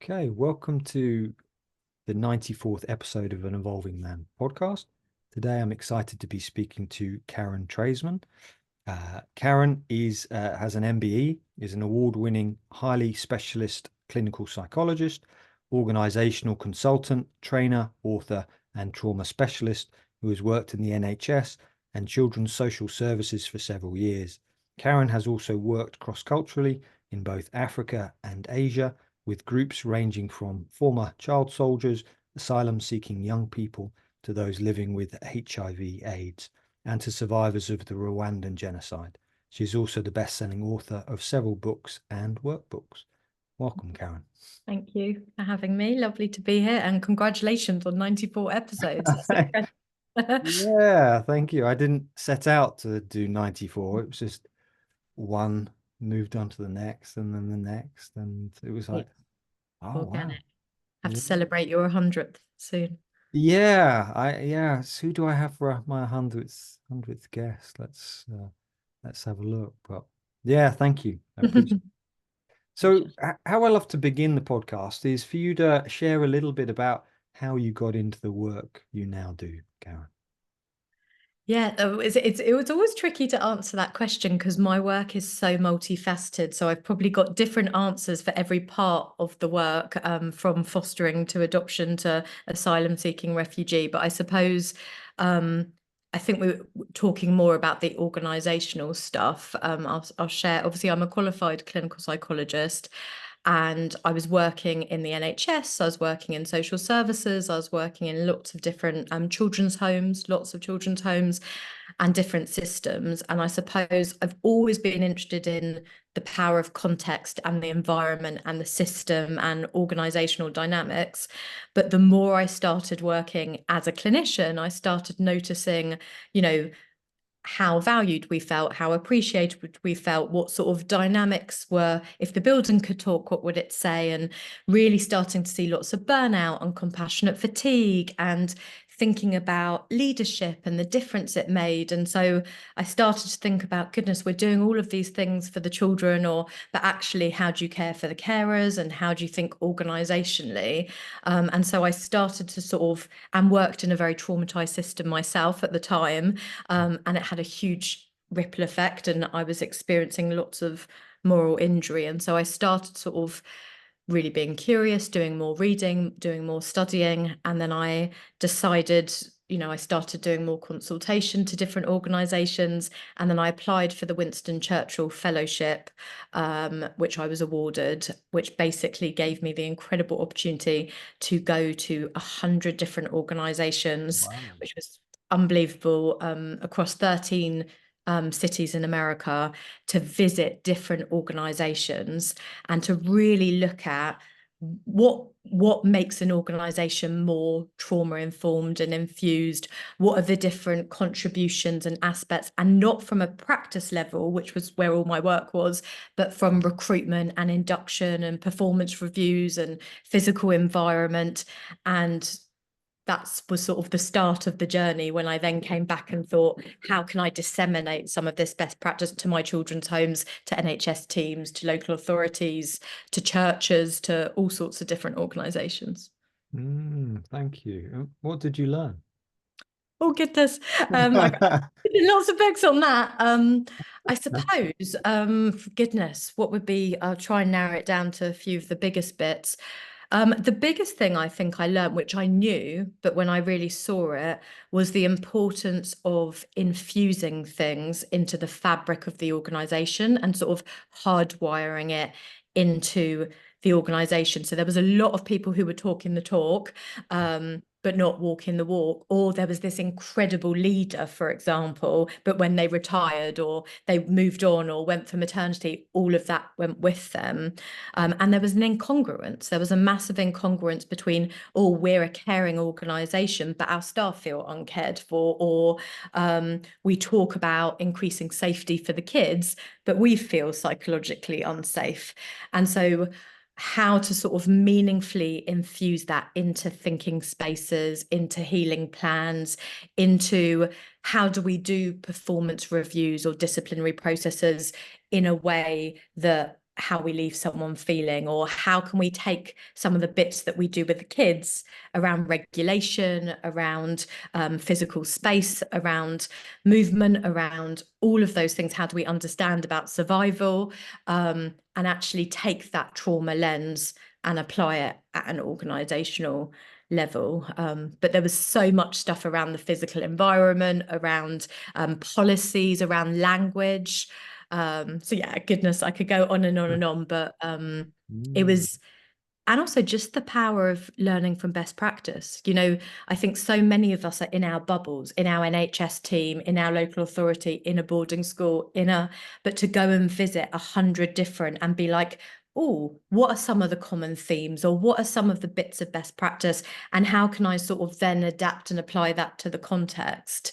Okay, welcome to the 94th episode of an Evolving Man podcast. Today I'm excited to be speaking to Karen Treisman. Karen has an MBE, is an award-winning, highly specialist clinical psychologist, organizational consultant, trainer, author, and trauma specialist who has worked in the NHS and children's social services for several years. Karen has also worked cross-culturally in both Africa and Asia, with groups ranging from former child soldiers, asylum-seeking young people, to those living with HIV/AIDS, and to survivors of the Rwandan Genocide. She is also the best-selling author of several books and workbooks. Welcome, Karen. Thank you for having me. Lovely to be here, and congratulations on 94 episodes. Yeah, thank you. I didn't set out to do 94. It was just one moved on to the next and then the next, and it was like, oh Organic. wow. Have Yeah. to celebrate your 100th soon. Yeah, who do I have for my 100th guest? Let's have a look. But yeah, thank you. I appreciate it. So how I love to begin the podcast is for you to share a little bit about how you got into the work you now do, Karen. Yeah, it was always tricky to answer that question because my work is so multifaceted. So I've probably got different answers for every part of the work, from fostering to adoption to asylum seeking refugee. But I suppose I think we were talking more about the organizational stuff. I'll share. Obviously, I'm a qualified clinical psychologist. And I was working in the NHS, I was working in social services, I was working in lots of different children's homes, and different systems. And I suppose I've always been interested in the power of context and the environment and the system and organizational dynamics. But the more I started working as a clinician, I started noticing, how valued we felt, how appreciated we felt, what sort of dynamics were. If the building could talk, what would it say? And really starting to see lots of burnout and compassionate fatigue and thinking about leadership and the difference it made. And so I started to think about, goodness, we're doing all of these things for the children, but actually, how do you care for the carers and how do you think organizationally? And so I started to and worked in a very traumatized system myself at the time. And it had a huge ripple effect, and I was experiencing lots of moral injury. And so I started really being curious, doing more reading, doing more studying. And then I decided, I started doing more consultation to different organizations. And then I applied for the Winston Churchill Fellowship, which I was awarded, which basically gave me the incredible opportunity to go to 100 different organizations, Wow. which was unbelievable, across 13 cities in America, to visit different organizations and to really look at what makes an organization more trauma informed and infused. What are the different contributions and aspects, and not from a practice level, which was where all my work was, but from recruitment and induction and performance reviews and physical environment. And that was sort of the start of the journey, when I then came back and thought, how can I disseminate some of this best practice to my children's homes, to NHS teams, to local authorities, to churches, to all sorts of different organisations. Thank you. What did you learn? Oh, goodness. I got lots of books on that. I suppose, for goodness, what would be, I'll try and narrow it down to a few of the biggest bits. The biggest thing I think I learned, which I knew, but when I really saw it, was the importance of infusing things into the fabric of the organization and sort of hardwiring it into the organization. So there was a lot of people who were talking the talk, but not walking the walk. Or there was this incredible leader, for example, but when they retired or they moved on or went for maternity, all of that went with them. And there was an incongruence. There was a massive incongruence between, oh, we're a caring organisation, but our staff feel uncared for, or we talk about increasing safety for the kids, but we feel psychologically unsafe. And so how to sort of meaningfully infuse that into thinking spaces, into healing plans, into how do we do performance reviews or disciplinary processes in a way that how we leave someone feeling, or how can we take some of the bits that we do with the kids around regulation, around physical space, around movement, around all of those things. How do we understand about survival, and actually take that trauma lens and apply it at an organizational level. But there was so much stuff around the physical environment, around policies, around language. So yeah, goodness, I could go on and on and on, but it Mm. was, and also just the power of learning from best practice. You know, I think so many of us are in our bubbles, in our NHS team, in our local authority, in a boarding school, but to go and visit 100 different and be like, oh, what are some of the common themes, or what are some of the bits of best practice, and how can I sort of then adapt and apply that to the context?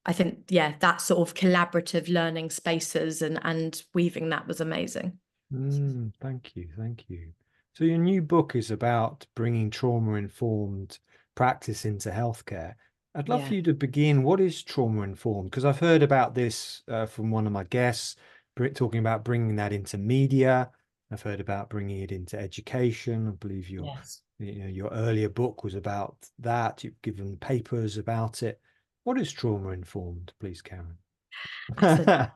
I think, yeah, that sort of collaborative learning spaces and weaving that was amazing. Thank you, thank you. So your new book is about bringing trauma-informed practice into healthcare. I'd love for Yeah. you to begin. What is trauma-informed? Because I've heard about this from one of my guests, talking about bringing that into media. I've heard about bringing it into education. I believe Yes. your earlier book was about that. You've given papers about it. What is trauma-informed, please, Karen? That's a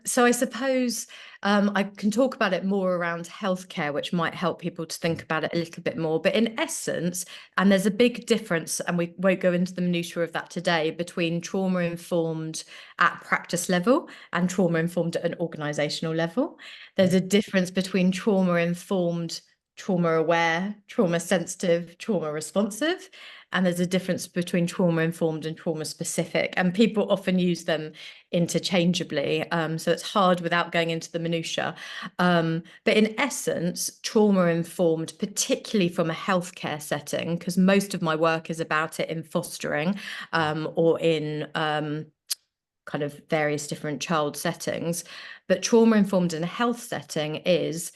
So I suppose I can talk about it more around healthcare, which might help people to think about it a little bit more. But in essence, and there's a big difference, and we won't go into the minutiae of that today, between trauma informed at practice level and trauma informed at an organizational level. There's a difference between trauma informed, trauma aware, trauma sensitive, trauma responsive. And there's a difference between trauma informed and trauma specific. And people often use them interchangeably. So it's hard without going into the minutiae. But in essence, trauma informed, particularly from a healthcare setting, because most of my work is about it in fostering or in kind of various different child settings. But trauma informed in a health setting is,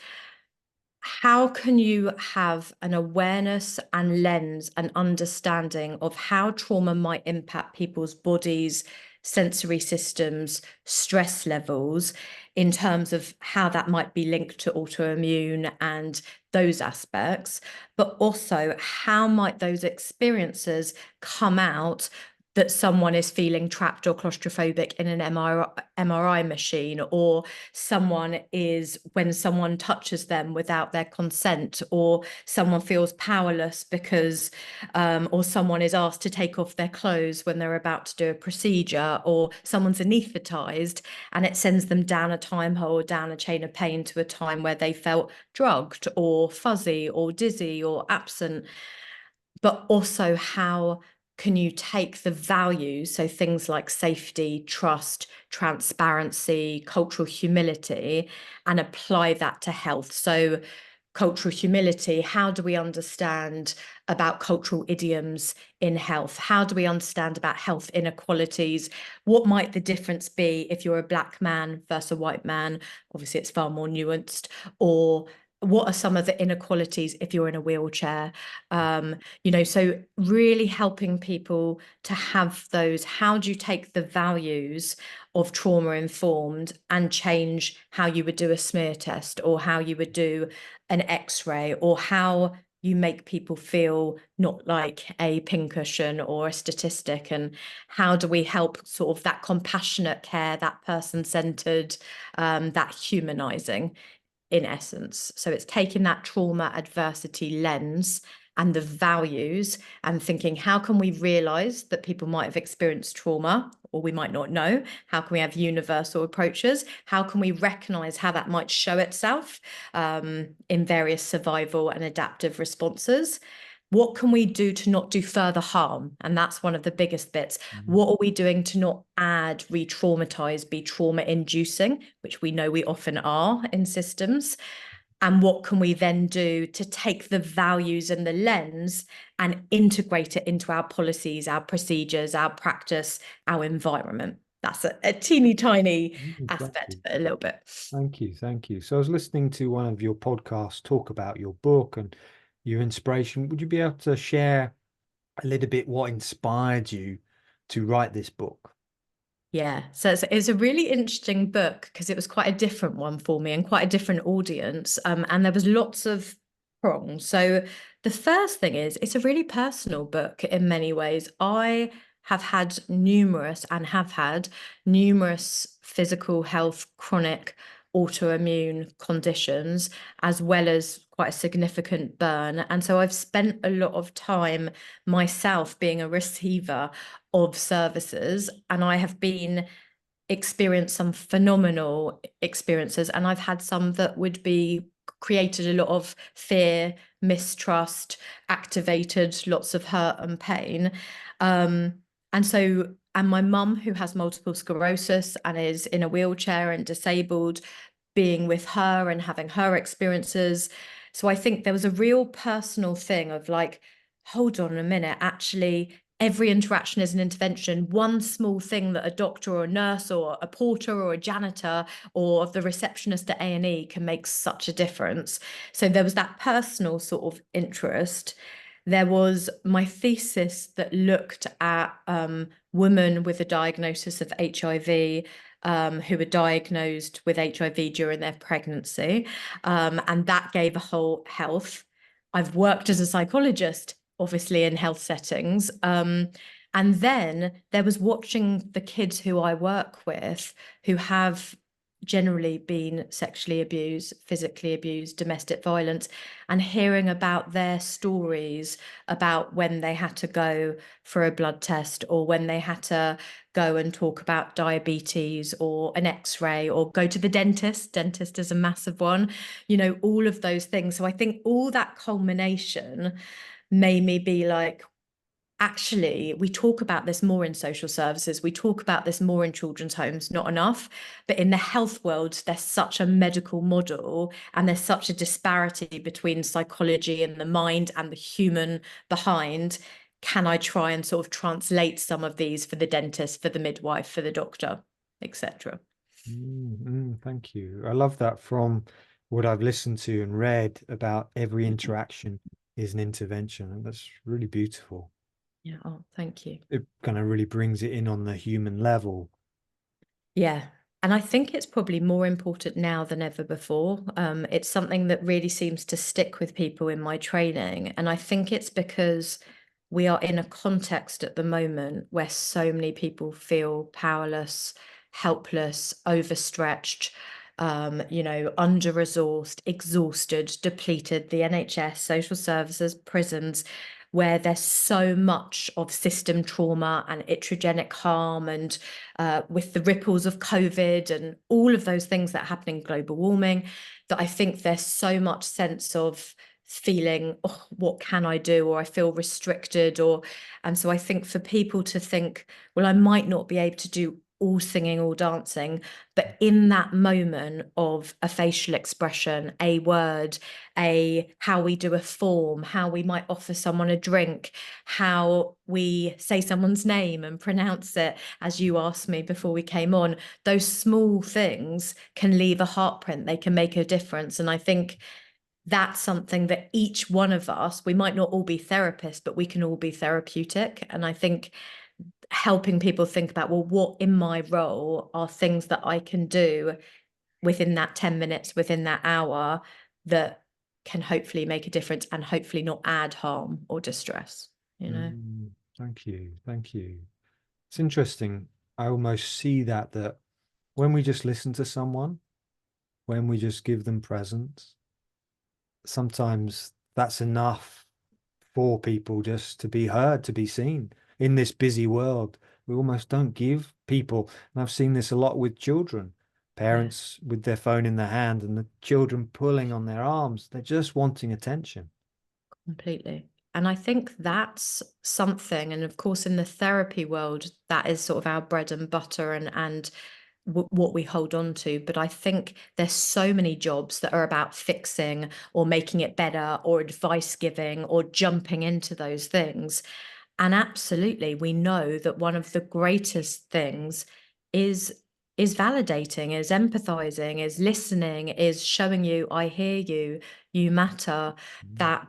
how can you have an awareness and lens and understanding of how trauma might impact people's bodies, sensory systems, stress levels, in terms of how that might be linked to autoimmune and those aspects, but also how might those experiences come out that someone is feeling trapped or claustrophobic in an MRI machine, or someone is, when someone touches them without their consent, or someone feels powerless because or someone is asked to take off their clothes when they're about to do a procedure, or someone's anaesthetized and it sends them down a time hole, down a chain of pain, to a time where they felt drugged or fuzzy or dizzy or absent. But also, how can you take the values, so things like safety, trust, transparency, cultural humility, and apply that to health? So cultural humility, how do we understand about cultural idioms in health? How do we understand about health inequalities? What might the difference be if you're a Black man versus a white man? Obviously, it's far more nuanced. Or what are some of the inequalities if you're in a wheelchair? So really helping people to have those, how do you take the values of trauma informed and change how you would do a smear test, or how you would do an x-ray, or how you make people feel not like a pincushion or a statistic? And how do we help sort of that compassionate care, that person-centered, that humanizing, in essence? So it's taking that trauma adversity lens and the values and thinking, how can we realize that people might have experienced trauma, or we might not know? How can we have universal approaches? How can we recognize how that might show itself in various survival and adaptive responses? What can we do to not do further harm? And that's one of the biggest bits. What are we doing to not add, re-traumatize, be trauma inducing, which we know we often are in systems? And what can we then do to take the values and the lens and integrate it into our policies, our procedures, our practice, our environment? That's a teeny tiny Thank aspect, you. but a little bit. Thank you. Thank you. So I was listening to one of your podcasts talk about your book and your inspiration. Would you be able to share a little bit what inspired you to write this book? Yeah, so it's a really interesting book because it was quite a different one for me and quite a different audience. And there was lots of prongs. So the first thing is it's a really personal book in many ways. I have had numerous physical health, chronic autoimmune conditions, as well as quite a significant burn. And so I've spent a lot of time myself being a receiver of services, and I have been experienced some phenomenal experiences, and I've had some that would be created a lot of fear, mistrust, activated lots of hurt and pain. um, and my mum, who has multiple sclerosis and is in a wheelchair and disabled, being with her and having her experiences. So I think there was a real personal thing of like, hold on a minute, actually, every interaction is an intervention. One small thing that a doctor or a nurse or a porter or a janitor or the receptionist at A&E can make such a difference. So there was that personal sort of interest. There was my thesis that looked at women with a diagnosis of HIV, who were diagnosed with HIV during their pregnancy. And that gave a whole health. I've worked as a psychologist, obviously, in health settings. And then there was watching the kids who I work with who have generally been sexually abused, physically abused, domestic violence, and hearing about their stories about when they had to go for a blood test or when they had to go and talk about diabetes or an x-ray or go to the dentist. Dentist is a massive one, you know, all of those things. So I think all that culmination made me be like, actually, we talk about this more in social services, we talk about this more in children's homes, not enough. But in the health world, there's such a medical model and there's such a disparity between psychology and the mind and the human behind. Can I try and sort of translate some of these for the dentist, for the midwife, for the doctor, etc.? Thank you. I love that. From what I've listened to and read, about every interaction is an intervention, and that's really beautiful. Yeah, oh, thank you. It kind of really brings it in on the human level. Yeah. And I think it's probably more important now than ever before. It's something that really seems to stick with people in my training. And I think it's because we are in a context at the moment where so many people feel powerless, helpless, overstretched, you know, under-resourced, exhausted, depleted. The NHS, social services, prisons, where there's so much of system trauma and iatrogenic harm, and with the ripples of COVID and all of those things that happen in global warming, that I think there's so much sense of feeling, oh, what can I do? Or I feel restricted. And so I think for people to think, well, I might not be able to do all singing, all dancing, but in that moment of a facial expression, a word, how we do a form, how we might offer someone a drink, how we say someone's name and pronounce it, as you asked me before we came on, those small things can leave a heartprint. They can make a difference. And I think that's something that each one of us, we might not all be therapists, but we can all be therapeutic. And I think helping people think about, well, what in my role are things that I can do within that 10 minutes, within that hour, that can hopefully make a difference and hopefully not add harm or distress, you know? Thank you. Thank you. It's interesting. I almost see that when we just listen to someone, when we just give them presence, sometimes that's enough for people just to be heard, to be seen. In this busy world, we almost don't give people, and I've seen this a lot with children, Yeah, parents with their phone in their hand and the children pulling on their arms. They're just wanting attention. completely. And I think that's something, and of course, in the therapy world, that is sort of our bread and butter and what we hold on to. But I think there's so many jobs that are about fixing or making it better or advice giving or jumping into those things. And absolutely, we know that one of the greatest things is is validating, is empathizing, is listening, is showing you, I hear you, you matter. Mm. That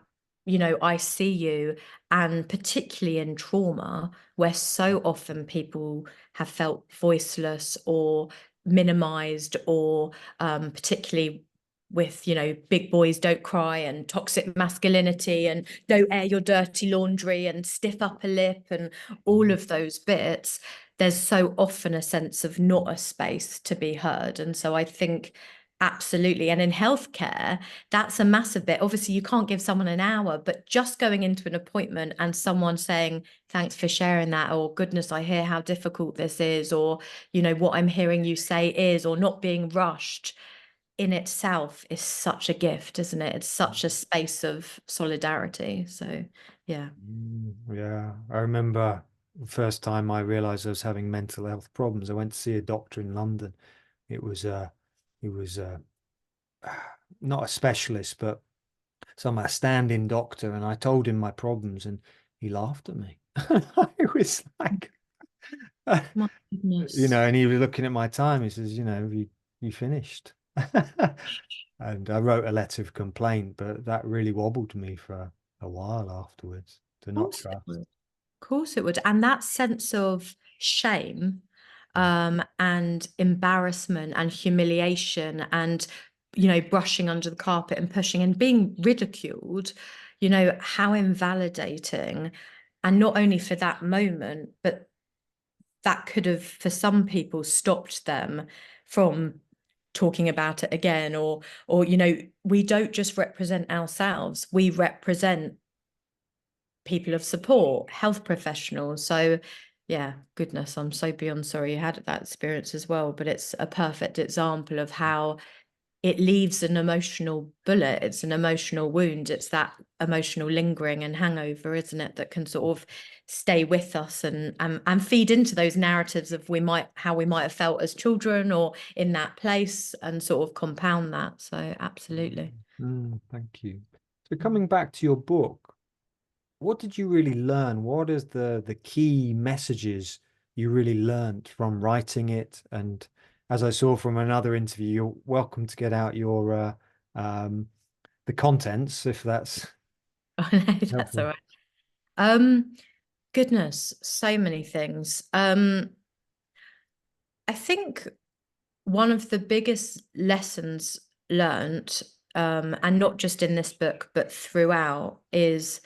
I see you. And particularly in trauma, where so often people have felt voiceless or minimized, or particularly with, big boys don't cry and toxic masculinity and don't air your dirty laundry and stiff upper lip and all of those bits, there's so often a sense of not a space to be heard. And so I think absolutely. And in healthcare, that's a massive bit. Obviously, you can't give someone an hour, but just going into an appointment and someone saying, thanks for sharing that, or goodness, I hear how difficult this is, or, what I'm hearing you say is, or not being rushed in itself is such a gift, isn't it? It's such a space of solidarity. So, yeah. Yeah, I remember the first time I realized I was having mental health problems. I went to see a doctor in London. It was he was not a specialist, but a stand-in doctor, and I told him my problems, and he laughed at me. It was like, My goodness. and he was looking at my time. He says, you finished. And I wrote a letter of complaint, but that really wobbled me for a while afterwards to Of not course it trust. would. Of course it would. And that sense of shame, and embarrassment and humiliation and, brushing under the carpet and pushing and being ridiculed, how invalidating. And not only for that moment, but that could have, for some people, stopped them from talking about it again, or we don't just represent ourselves, we represent people of support, health professionals. So yeah, goodness, I'm so beyond sorry you had that experience as well, but it's a perfect example of how it leaves an emotional bullet. It's an emotional wound. It's that emotional lingering and hangover, isn't it, that can sort of stay with us and feed into those narratives of how we might have felt as children or in that place, and sort of compound that. So absolutely. Thank you. So coming back to your book, what did you really learn? What is the key messages you really learned from writing it? And as I saw from another interview, you're welcome to get out your the contents if that's Oh, no, that's all helpful. right. Um, Goodness, so many things. I think one of the biggest lessons learnt, and not just in this book, but throughout, is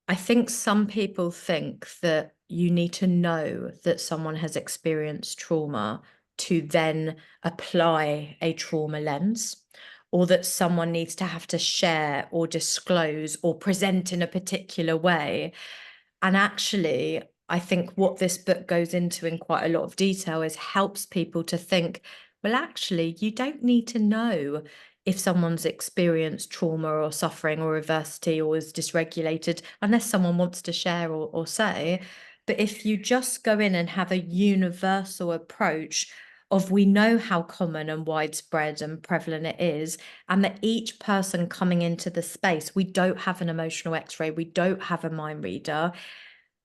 I think some people think that you need to know that someone has experienced trauma to then apply a trauma lens, or that someone needs to have to share or disclose or present in a particular way. And actually, I think what this book goes into in quite a lot of detail is helps people to think, well, actually, you don't need to know if someone's experienced trauma or suffering or adversity or is dysregulated, unless someone wants to share or say. But if you just go in and have a universal approach of, we know how common and widespread and prevalent it is, and that each person coming into the space, we don't have an emotional x-ray, we don't have a mind reader.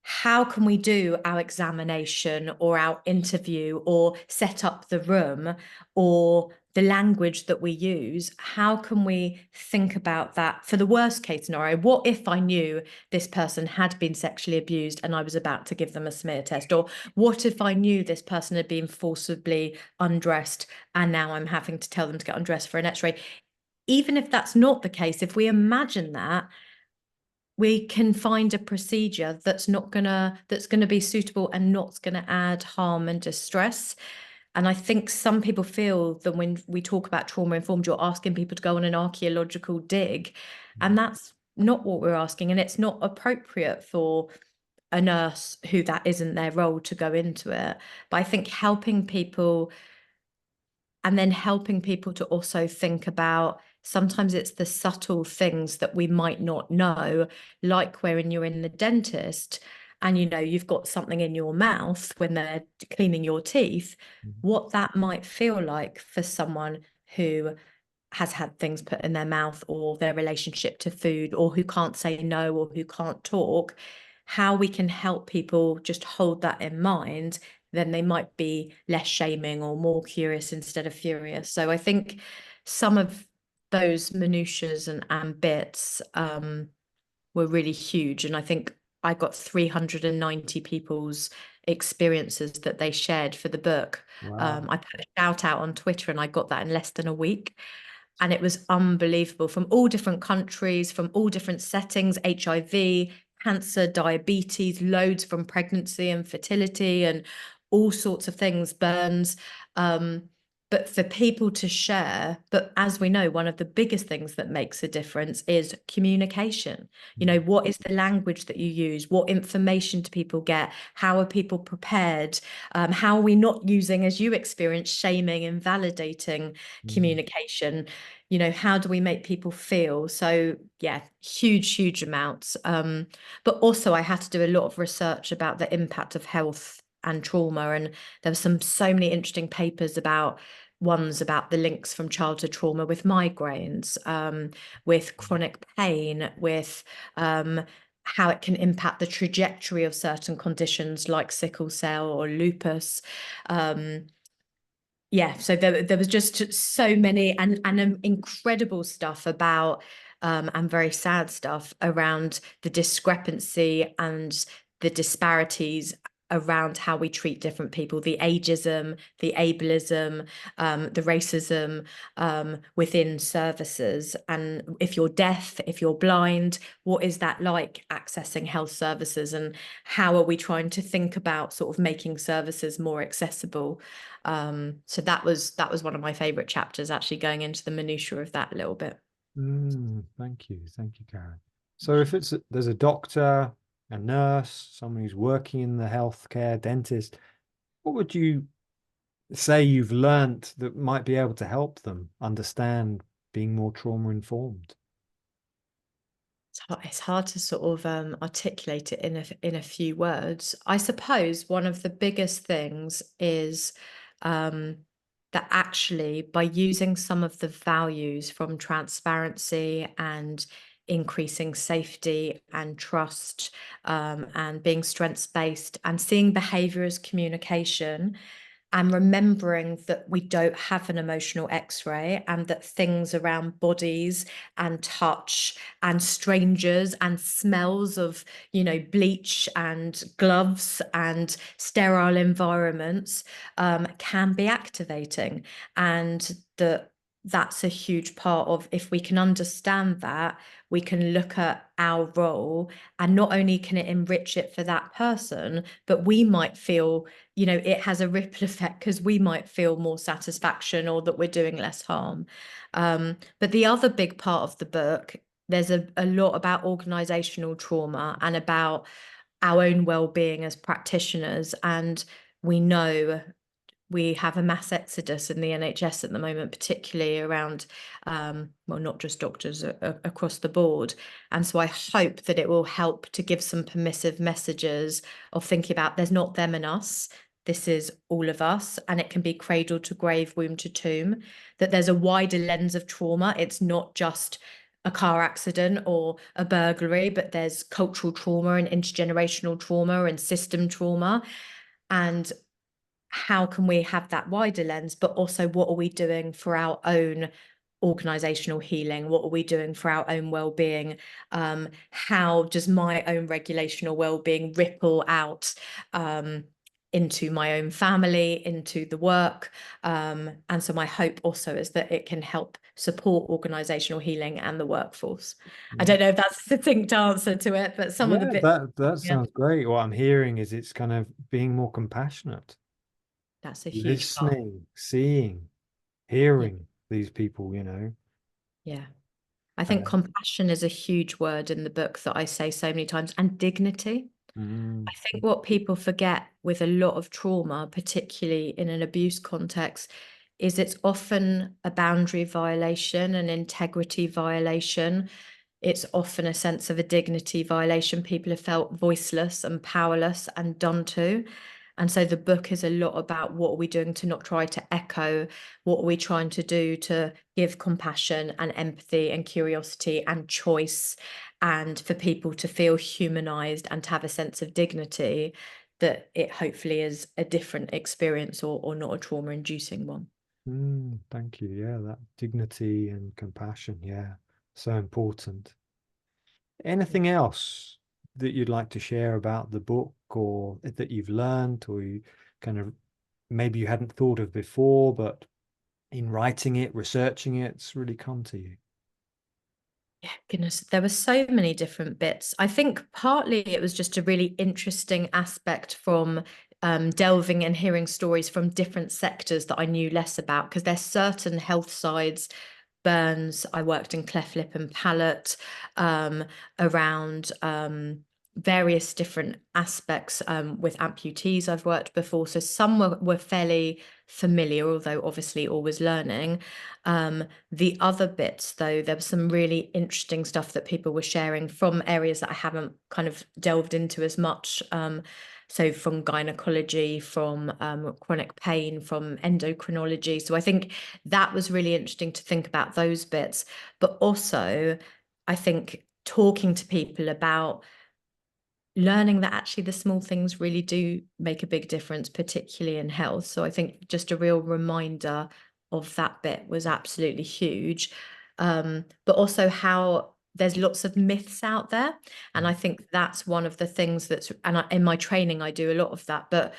How can we do our examination or our interview or set up the room or the language that we use? How can we think about that for the worst case scenario? What if I knew this person had been sexually abused and I was about to give them a smear test? Or what if I knew this person had been forcibly undressed and now I'm having to tell them to get undressed for an x-ray? Even if that's not the case, if we imagine that, we can find a procedure that's gonna be suitable and not gonna add harm and distress. And I think some people feel that when we talk about trauma informed, you're asking people to go on an archaeological dig, and that's not what we're asking, and it's not appropriate for a nurse who that isn't their role to go into it. But I think helping people, and then helping people to also think about, sometimes it's the subtle things that we might not know, like when you're in the dentist and you've got something in your mouth when they're cleaning your teeth, what that might feel like for someone who has had things put in their mouth, or their relationship to food, or who can't say no, or who can't talk. How we can help people just hold that in mind, then they might be less shaming or more curious instead of furious. So I think some of those minutiae and bits, were really huge. And I think I got 390 people's experiences that they shared for the book. Wow. I put a shout out on Twitter and I got that in less than a week. And it was unbelievable from all different countries, from all different settings, HIV, cancer, diabetes, loads from pregnancy and fertility and all sorts of things, burns. But for people to share, but as we know, one of the biggest things that makes a difference is communication. You know, what is the language that you use? What information do people get? How are people prepared? How are we not using, as you experience, shaming, invalidating Mm. communication? You know, how do we make people feel? So yeah, huge amounts. But also I had to do a lot of research about the impact of health and trauma, and there were so many interesting papers about ones about the links from childhood trauma with migraines, with chronic pain, with how it can impact the trajectory of certain conditions like sickle cell or lupus. Yeah, so there was just so many and incredible stuff about and very sad stuff around the discrepancy and the disparities around how we treat different people, the ageism, the ableism, the racism within services. And if you're deaf, if you're blind, what is that like accessing health services, and how are we trying to think about sort of making services more accessible? So that was one of my favorite chapters, actually going into the minutiae of that a little bit. Thank you. Thank you, Karen. So if there's a doctor, a nurse, someone who's working in the healthcare, dentist, what would you say you've learnt that might be able to help them understand being more trauma informed? It's hard to sort of articulate it in a few words. I suppose one of the biggest things is um, that actually by using some of the values from transparency and increasing safety and trust, and being strengths based and seeing behavior as communication, and remembering that we don't have an emotional x-ray, and that things around bodies and touch and strangers and smells of, you know, bleach and gloves and sterile environments can be activating, and that's a huge part of, if we can understand that, we can look at our role, and not only can it enrich it for that person, but we might feel, you know, it has a ripple effect because we might feel more satisfaction or that we're doing less harm. But the other big part of the book, there's a lot about organizational trauma and about our own well-being as practitioners. And we know we have a mass exodus in the NHS at the moment, particularly around, well, not just doctors, across the board. And so I hope that it will help to give some permissive messages of thinking about there's not them and us. This is all of us, and it can be cradle to grave, womb to tomb, that there's a wider lens of trauma. It's not just a car accident or a burglary, but there's cultural trauma and intergenerational trauma and system trauma. And how can we have that wider lens, but also what are we doing for our own organizational healing? What are we doing for our own well-being? How does my own regulational well-being ripple out into my own family, into the work? And so my hope also is that it can help support organizational healing and the workforce. I Yeah, don't know if that's a succinct answer to it, but some of the yeah, bits, that yeah, sounds great. What I'm hearing is it's kind of being more compassionate, that's a huge part. listening, seeing, Yeah, hearing these people, you know. yeah. I think Uh, compassion is a huge word in the book that I say so many times, and dignity. mm, I think what people forget with a lot of trauma, particularly in an abuse context, is it's often a boundary violation, an integrity violation. It's often a sense of a dignity violation. People have felt voiceless and powerless and done to. And so the book is a lot about what are we doing to not try to echo, what are we trying to do to give compassion and empathy and curiosity and choice, and for people to feel humanized and to have a sense of dignity, that it hopefully is a different experience, or not a trauma inducing one. thank you. Yeah, that dignity and compassion. Yeah, so important. Anything else that you'd like to share about the book, or that you've learned, or you kind of maybe you hadn't thought of before, but in writing it, researching it, it's really come to you? Yeah, goodness, there were so many different bits. I think partly it was just a really interesting aspect from delving and hearing stories from different sectors that I knew less about, because there's certain health sides. Burns, I worked in cleft lip and palate, around various different aspects with amputees I've worked before. So some were fairly familiar, although obviously always learning. The other bits, though, there was some really interesting stuff that people were sharing from areas that I haven't kind of delved into as much. So from gynecology, from chronic pain, from endocrinology. So I think that was really interesting to think about those bits. But also, I think talking to people about learning that actually the small things really do make a big difference, particularly in health. So I think just a real reminder of that bit was absolutely huge. But also how there's lots of myths out there. And I think that's one of the things that's, and in my training, I do a lot of that. But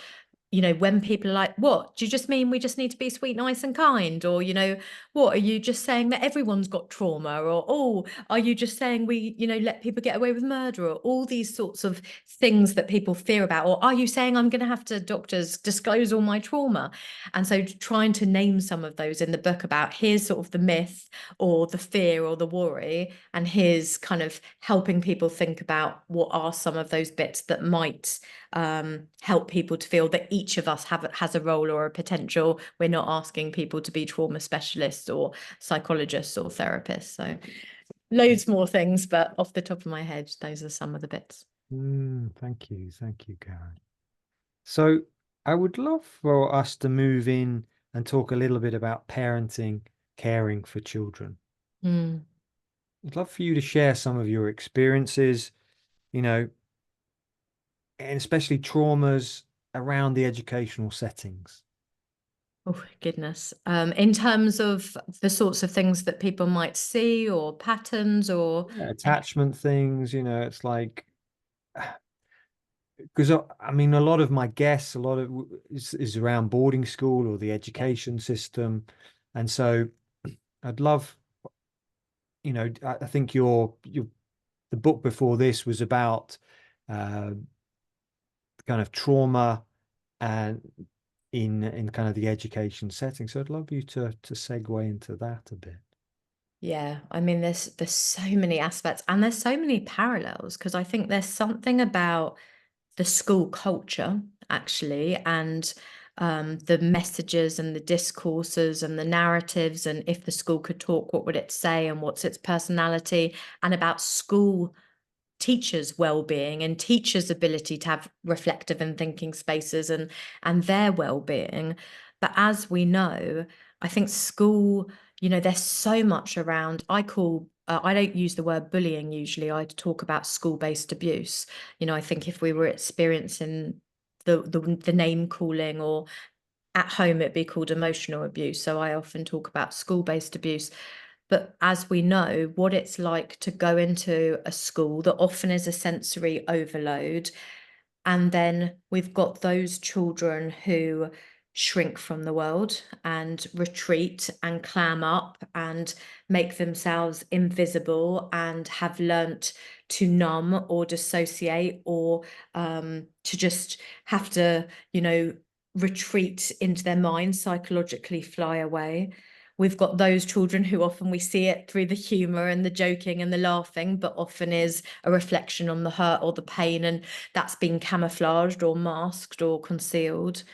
when people are like, what, do you just mean we just need to be sweet, nice and kind? Or, what, are you just saying that everyone's got trauma? Or, oh, are you just saying we, let people get away with murder? Or all these sorts of things that people fear about. Or are you saying I'm going to have to, doctors, disclose all my trauma? And so trying to name some of those in the book about here's sort of the myth or the fear or the worry, and here's kind of helping people think about what are some of those bits that might help people to feel that each of us has a role or a potential. We're not asking people to be trauma specialists or psychologists or therapists. So loads more things, but off the top of my head, those are some of the bits. Thank you. Thank you, Karen. So I would love for us to move in and talk a little bit about parenting, caring for children. Mm. I'd love for you to share some of your experiences, you know, and especially traumas around the educational settings. Oh, goodness. In terms of the sorts of things that people might see or patterns or Yeah, attachment things, it's like, because I mean, a lot of my guests, a lot of is around boarding school or the yeah. education system. And so I'd love, I think the book before this was about uh, kind of trauma and in kind of the education setting. So I'd love you to segue into that a bit. Yeah, I mean, there's so many aspects and there's so many parallels, because I think there's something about the school culture actually, and the messages and the discourses and the narratives, and if the school could talk, what would it say, and what's its personality, and about school teachers' well-being and teachers' ability to have reflective and thinking spaces and their well-being. But as we know, I think school, there's so much around. I don't use the word bullying usually. I talk about school-based abuse. I think if we were experiencing the name calling, or at home it'd be called emotional abuse. So I often talk about school-based abuse. But as we know, what it's like to go into a school that often is a sensory overload, and then we've got those children who shrink from the world and retreat and clam up and make themselves invisible and have learnt to numb or dissociate, or to just have to, retreat into their mind, psychologically fly away. We've got those children who often we see it through the humor and the joking and the laughing, but often is a reflection on the hurt or the pain, and that's been camouflaged or masked or concealed.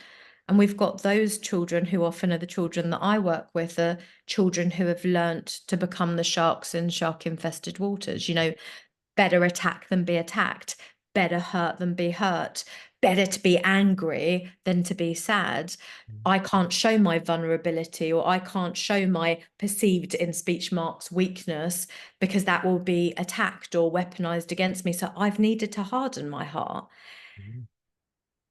And we've got those children who often are the children that I work with, are children who have learnt to become the sharks in shark infested waters. Better attack than be attacked, better hurt than be hurt, better to be angry than to be sad. I can't show my vulnerability, or I can't show my perceived, in speech marks, weakness, because that will be attacked or weaponized against me. So I've needed to harden my heart. Mhm.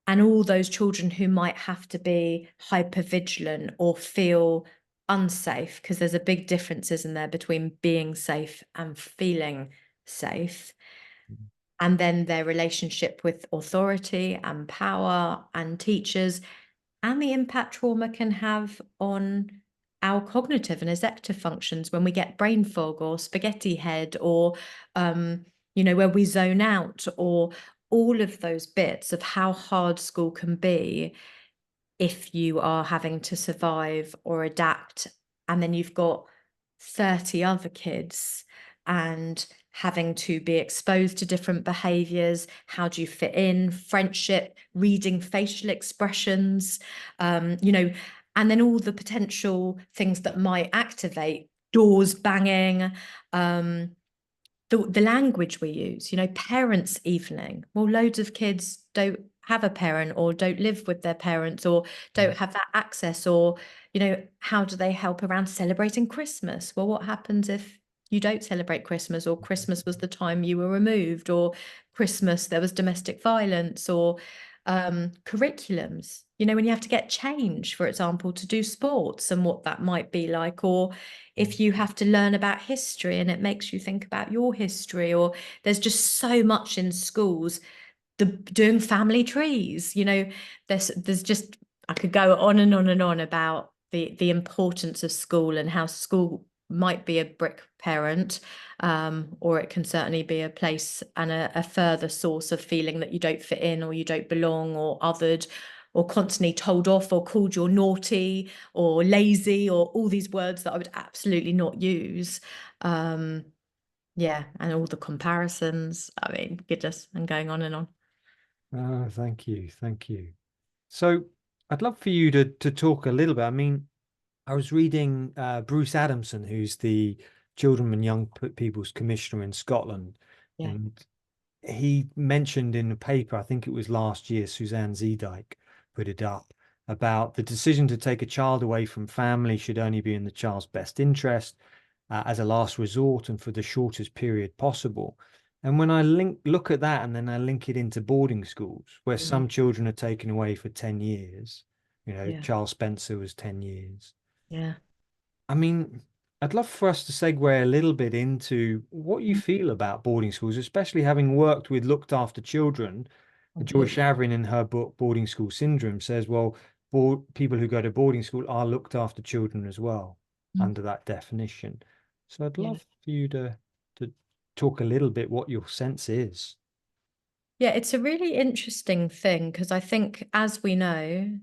And all those children who might have to be hyper vigilant or feel unsafe, because there's a big difference, isn't there, between being safe and feeling safe. And then their relationship with authority and power and teachers, and the impact trauma can have on our cognitive and executive functions when we get brain fog or spaghetti head, or where we zone out, or all of those bits of how hard school can be if you are having to survive or adapt, and then you've got 30 other kids and having to be exposed to different behaviors. How do you fit in? Friendship, reading facial expressions, and then all the potential things that might activate, doors banging, the language we use, parents' evening. Well, loads of kids don't have a parent, or don't live with their parents, or don't have that access, or, how do they help around celebrating Christmas? Well, what happens if you don't celebrate Christmas, or Christmas was the time you were removed, or Christmas there was domestic violence, or curriculums, when you have to get change, for example, to do sports, and what that might be like, or if you have to learn about history and it makes you think about your history, or there's just so much in schools, doing family trees, there's just, I could go on and on and on about the importance of school, and how school might be a brick parent, or it can certainly be a place and a further source of feeling that you don't fit in, or you don't belong, or othered, or constantly told off, or called you're naughty or lazy, or all these words that I would absolutely not use. Yeah, and all the comparisons. I mean, goodness, and going on and on. Oh, thank you. Thank you. So I'd love for you to talk a little bit. I mean, I was reading Bruce Adamson, who's the Children and Young People's Commissioner in Scotland, Yeah. and he mentioned in the paper, I think it was last year, Suzanne Zeedyk put it up, about the decision to take a child away from family should only be in the child's best interest, as a last resort and for the shortest period possible. And when I look at that, and then I link it into boarding schools where some children are taken away for 10 years, Yeah. Charles Spencer was 10 years. Yeah. I mean, I'd love for us to segue a little bit into what you feel about boarding schools, especially having worked with looked after children. Joy Shavrin, in her book Boarding School Syndrome, says, well, people who go to boarding school are looked after children as well, under that definition. So I'd Yeah. love for you to talk a little bit what your sense is. Yeah, it's a really interesting thing, because I think, as we know,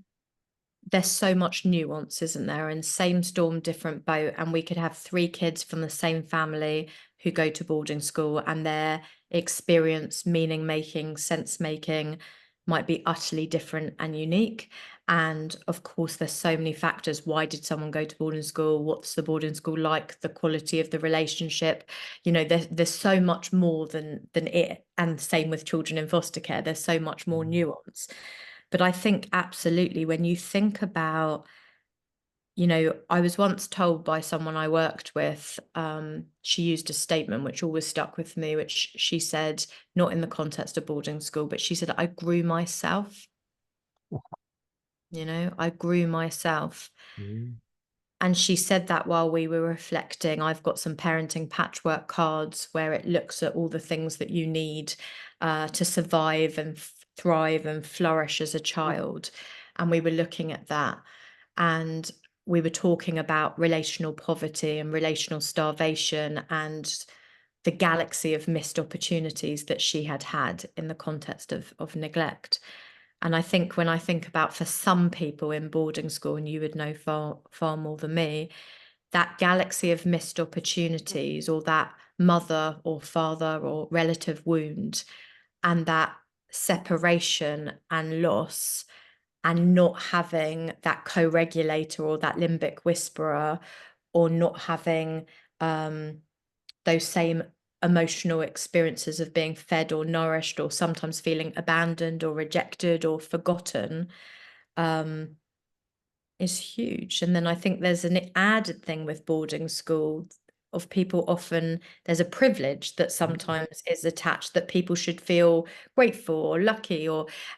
there's so much nuance, isn't there? And same storm, different boat. And we could have three kids from the same family who go to boarding school, and their experience, meaning making, sense making, might be utterly different and unique. And of course, there's so many factors. Why did someone go to boarding school? What's the boarding school like? The quality of the relationship. There's so much more than it. And same with children in foster care. There's so much more nuance. But I think absolutely, when you think about, I was once told by someone I worked with, she used a statement which always stuck with me, which she said, not in the context of boarding school, but she said, I grew myself. I grew myself. Mm. And she said that while we were reflecting. I've got some parenting patchwork cards where it looks at all the things that you need to survive and thrive and flourish as a child. And we were looking at that. And we were talking about relational poverty and relational starvation, and the galaxy of missed opportunities that she had had in the context of neglect. And I think, when I think about, for some people in boarding school, and you would know far, far more than me, that galaxy of missed opportunities, or that mother or father or relative wound, and that separation and loss, and not having that co-regulator or that limbic whisperer, or not having those same emotional experiences of being fed or nourished, or sometimes feeling abandoned or rejected or forgotten, is huge. And then I think there's an added thing with boarding school of people, often there's a privilege that sometimes is attached, that people should feel grateful or lucky,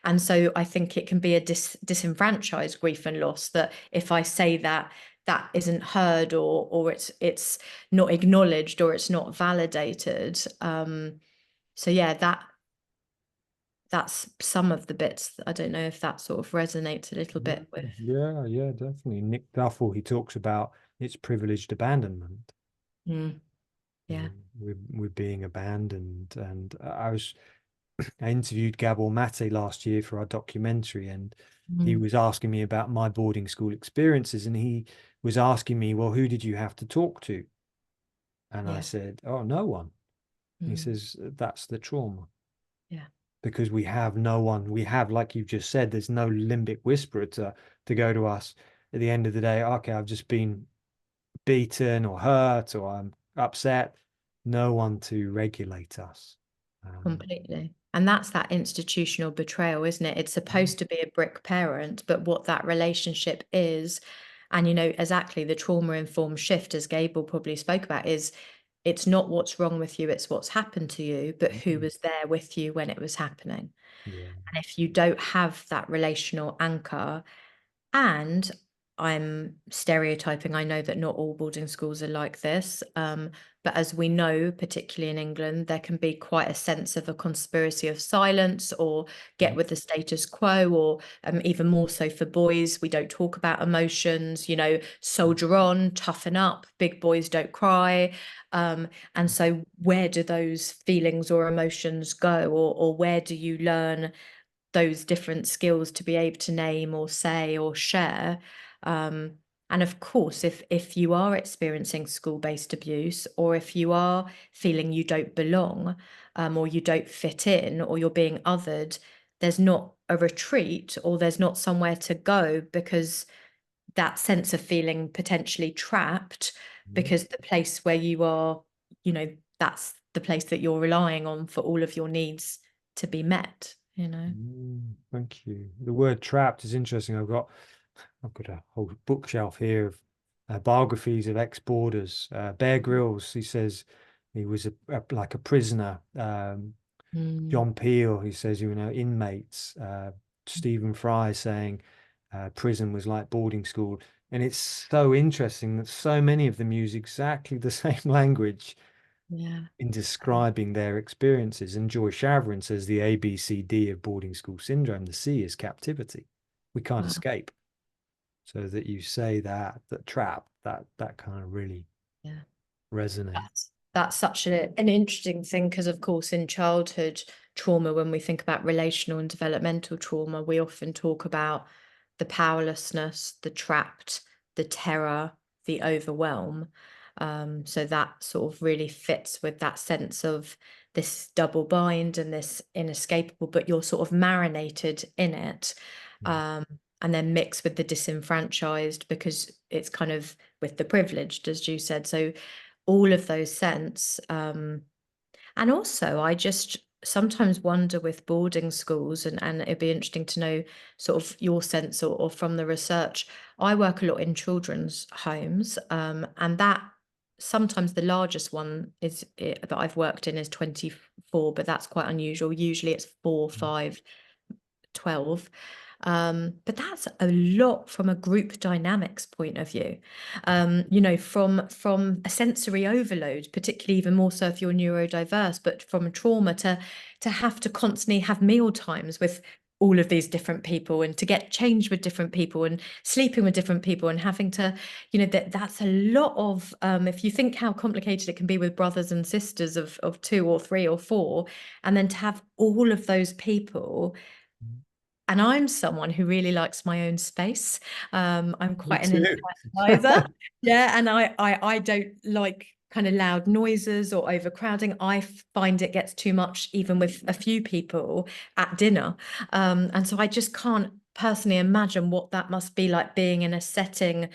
and so I think it can be a disenfranchised grief and loss, that if I say that that isn't heard, or it's not acknowledged, or it's not validated. So yeah, that's some of the bits. I don't know if that sort of resonates a little bit with. Yeah, definitely. Nick Duffel, he talks about it's privileged abandonment. Mm, yeah. We're being abandoned. And I interviewed Gabor Mate last year for our documentary, and he Mm, was asking me about my boarding school experiences, and he was asking me, well, who did you have to talk to? And I yeah. said, oh, no one. He Mm, says, that's the trauma. yeah. Because we have no one, we have, like you just said, there's no limbic whisperer to go to us at the end of the day. Okay, I've just been beaten or hurt or I'm upset. No one to regulate us. Completely. And that's that institutional betrayal, isn't it? It's supposed to be a brick parent, but what that relationship is, and exactly the trauma-informed shift, as Gable probably spoke about, is it's not what's wrong with you, it's what's happened to you, but who Mm, was there with you when it was happening. yeah. And if you don't have that relational anchor, and I'm stereotyping, I know that not all boarding schools are like this. But as we know, particularly in England, there can be quite a sense of a conspiracy of silence, or get Mm, with the status quo, or even more so for boys, we don't talk about emotions, soldier on, toughen up, big boys don't cry. And so where do those feelings or emotions go, or where do you learn those different skills to be able to name or say or share? And of course, if you are experiencing school-based abuse, or if you are feeling you don't belong, or you don't fit in, or you're being othered, there's not a retreat, or there's not somewhere to go, because that sense of feeling potentially trapped, mm, because the place where you are, that's the place that you're relying on for all of your needs to be met. Thank you. The word trapped is interesting. I've got a whole bookshelf here of biographies of ex-boarders. Bear Grylls, he says he was like a prisoner. Mm, John Peel, he says, inmates. Stephen Fry saying prison was like boarding school. And it's so interesting that so many of them use exactly the same language yeah. in describing their experiences. And Joy Shaverin says the ABCD of boarding school syndrome, the C is captivity. We can't Wow. escape. So that you say that trap, that kind of really Yeah. resonates. That's such an interesting thing, because of course in childhood trauma, when we think about relational and developmental trauma, we often talk about the powerlessness, the trapped, the terror, the overwhelm. So that sort of really fits with that sense of this double bind and this inescapable, but you're sort of marinated in it. Mm. um, and then mixed with the disenfranchised, because it's kind of with the privileged, as you said. So all of those scents. And also, I just sometimes wonder with boarding schools, and it'd be interesting to know sort of your sense, or from the research. I work a lot in children's homes, and that sometimes the largest one that I've worked in is 24, but that's quite unusual. Usually it's 4, 5, 12. But that's a lot from a group dynamics point of view. From a sensory overload, particularly even more so if you're neurodiverse, but from trauma to have to constantly have meal times with all of these different people, and to get changed with different people, and sleeping with different people, and having to, that's a lot of, if you think how complicated it can be with brothers and sisters of 2 or 3 or 4, and then to have all of those people. And I'm someone who really likes my own space. I'm Me quite an too. internalizer. Yeah, and I don't like kind of loud noises or overcrowding. I find it gets too much, even with a few people at dinner. And so I just can't personally imagine what that must be like, being in a setting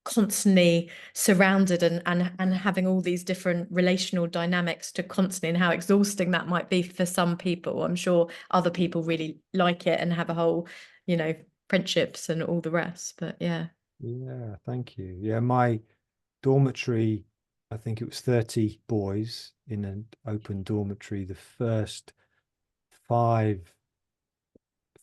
constantly surrounded, and having all these different relational dynamics to constantly, and how exhausting that might be for some people. I'm sure other people really like it and have a whole, friendships and all the rest. But yeah. Yeah, thank you. Yeah, my dormitory, I think it was 30 boys in an open dormitory the first five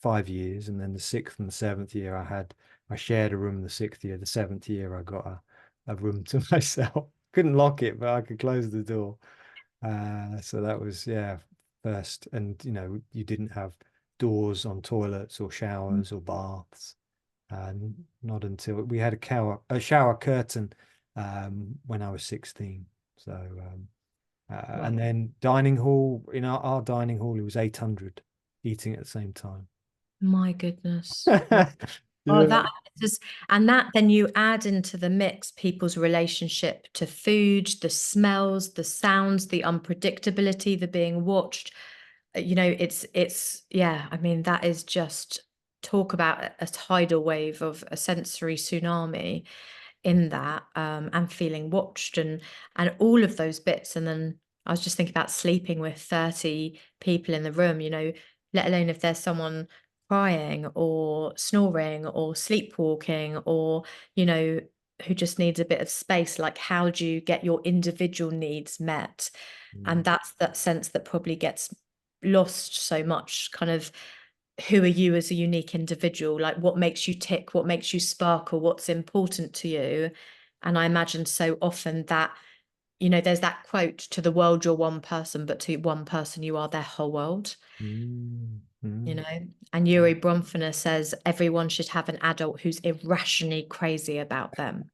5 years, and then the sixth and the seventh year I had I shared a room the 6th year. The 7th year, I got a room to myself. Couldn't lock it, but I could close the door. So that was, yeah, first. And, you didn't have doors on toilets or showers or baths. And not until we had a shower curtain when I was 16. So, and Wow. then dining hall, in our dining hall, it was 800 eating at the same time. My goodness. Oh, Yeah. that just, and that then you add into the mix people's relationship to food, the smells, the sounds, the unpredictability, the being watched. Yeah, I mean, that is just talk about a tidal wave of a sensory tsunami in that, and feeling watched and all of those bits. And then I was just thinking about sleeping with 30 people in the room, let alone if there's someone crying or snoring or sleepwalking or, you know, who just needs a bit of space. Like, how do you get your individual needs met? And Mm, that's that sense that probably gets lost so much, kind of who are you as a unique individual? Like, what makes you tick? What makes you sparkle? What's important to you? And I imagine so often that, there's that quote, to the world, you're one person, but to one person, you are their whole world, mm, you mm. know? And Yuri Bronfner says everyone should have an adult who's irrationally crazy about them.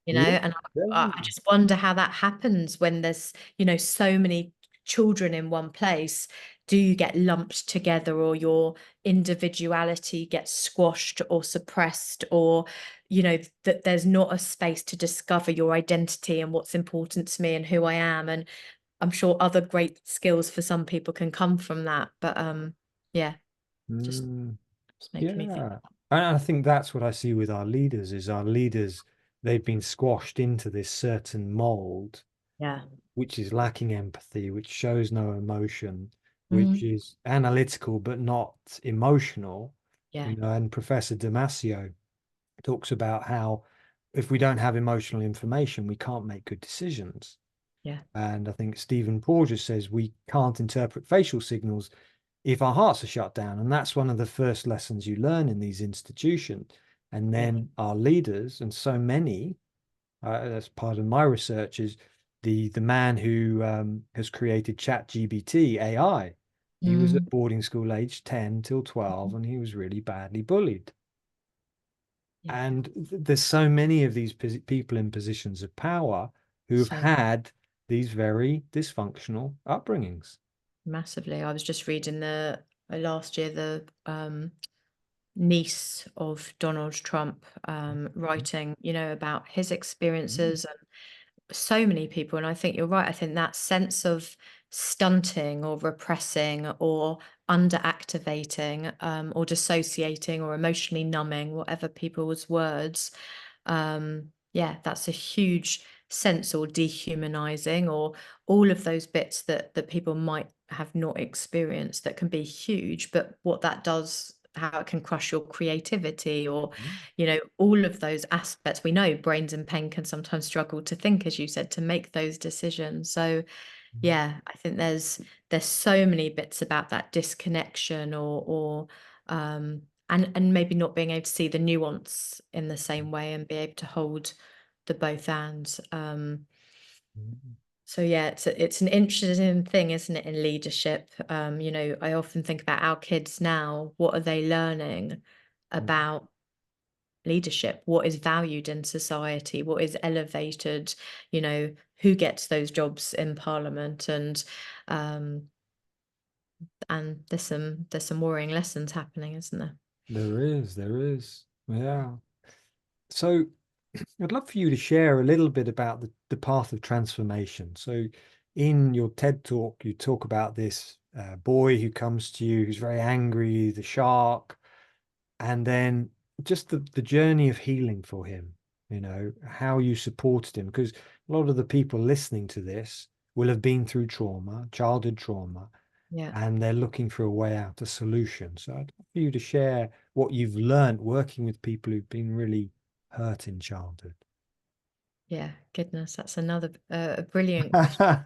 Yeah, And I definitely. just wonder how that happens when there's, so many children in one place. Do you get lumped together, or your individuality gets squashed or suppressed, or, that there's not a space to discover your identity and what's important to me and who I am? And I'm sure other great skills for some people can come from that. But yeah, just, Mm, just making me think. yeah. And I think that's what I see with our leaders is our leaders, they've been squashed into this certain mold, Yeah. which is lacking empathy, which shows no emotion, which Mm, is analytical but not emotional. yeah. And Professor Damasio talks about how if we don't have emotional information, we can't make good decisions. Yeah. And I think Stephen Porges says we can't interpret facial signals if our hearts are shut down. And that's one of the first lessons you learn in these institutions. And Yeah. then our leaders, and so many, that's part of my research, is the man who has created ChatGPT AI. He was Mm, at boarding school age 10 till 12, and he was really badly bullied. yeah. And there's so many of these people in positions of power who have So had these very dysfunctional upbringings. massively. I was just reading the last year, the niece of Donald Trump, writing, about his Mm, experiences, and so many people. And I think you're right. I think that sense of stunting or repressing or underactivating, or dissociating or emotionally numbing, whatever people's words, yeah, that's a huge sense, or dehumanizing, or all of those bits that people might have not experienced, that can be huge. But what that does, how it can crush your creativity, or, mm, all of those aspects. We know brains in pain can sometimes struggle to think, as you said, to make those decisions. So mm, yeah, I think there's so many bits about that disconnection, or and maybe not being able to see the nuance in the same way, and be able to hold the both ends. mm, So yeah, it's an interesting thing, isn't it, in leadership? I often think about our kids now. What are they learning mm. about leadership? What is valued in society? What is elevated? Who gets those jobs in parliament? Um, and there's some worrying lessons happening, isn't there? There is. Yeah. So I'd love for you to share a little bit about the path of transformation. So in your TED talk, you talk about this boy who comes to you who's very angry, the shark, and then just the journey of healing for him, how you supported him. Because a lot of the people listening to this will have been through trauma, childhood trauma, Yeah. and they're looking for a way out, a solution. So I'd love for you to share what you've learned working with people who've been really hurt in childhood. Yeah, goodness, that's another brilliant question.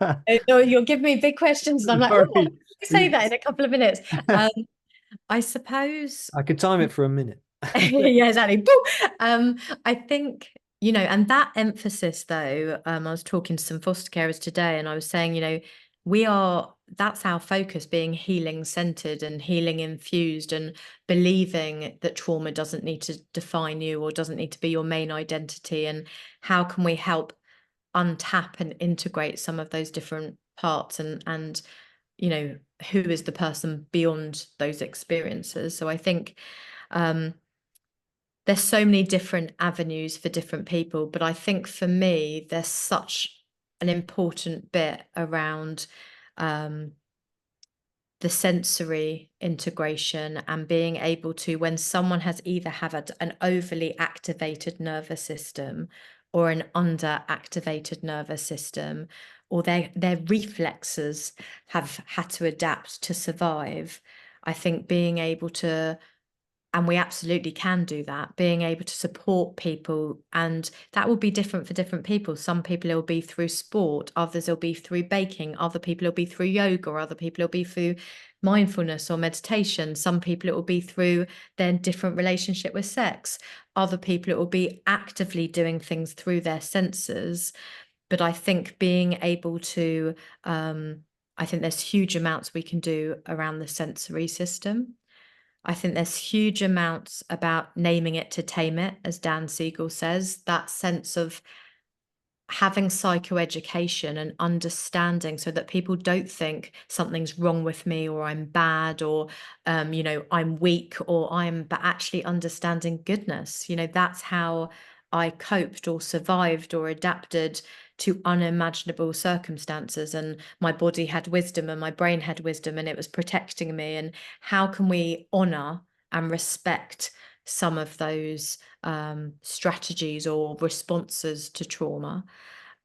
No, you're giving me big questions, and I'm like, oh, Sorry, say that in a couple of minutes. Um, I suppose I could time it for a minute. Yeah, exactly. Boo! I think, and that emphasis though, I was talking to some foster carers today and I was saying, that's our focus, being healing centered and healing infused and believing that trauma doesn't need to define you or doesn't need to be your main identity. And how can we help untap and integrate some of those different parts and who is the person beyond those experiences. So I think there's so many different avenues for different people, but I think for me there's such an important bit around the sensory integration and being able to, when someone has either had an overly activated nervous system or an under-activated nervous system, or their reflexes have had to adapt to survive, I think being able to, and we absolutely can do that, being able to support people, and that will be different for different people. Some people it will be through sport, others it'll be through baking, other people it'll be through yoga, or other people it'll be through mindfulness or meditation. Some people it will be through their different relationship with sex, other people it will be actively doing things through their senses. But I think being able to I think there's huge amounts we can do around the sensory system. I think there's huge amounts about naming it to tame it, as Dan Siegel says, that sense of having psychoeducation and understanding so that people don't think something's wrong with me or I'm bad or I'm weak or but actually understanding goodness. That's how I coped or survived or adapted to unimaginable circumstances, and my body had wisdom and my brain had wisdom and it was protecting me. And how can we honor and respect some of those strategies or responses to trauma?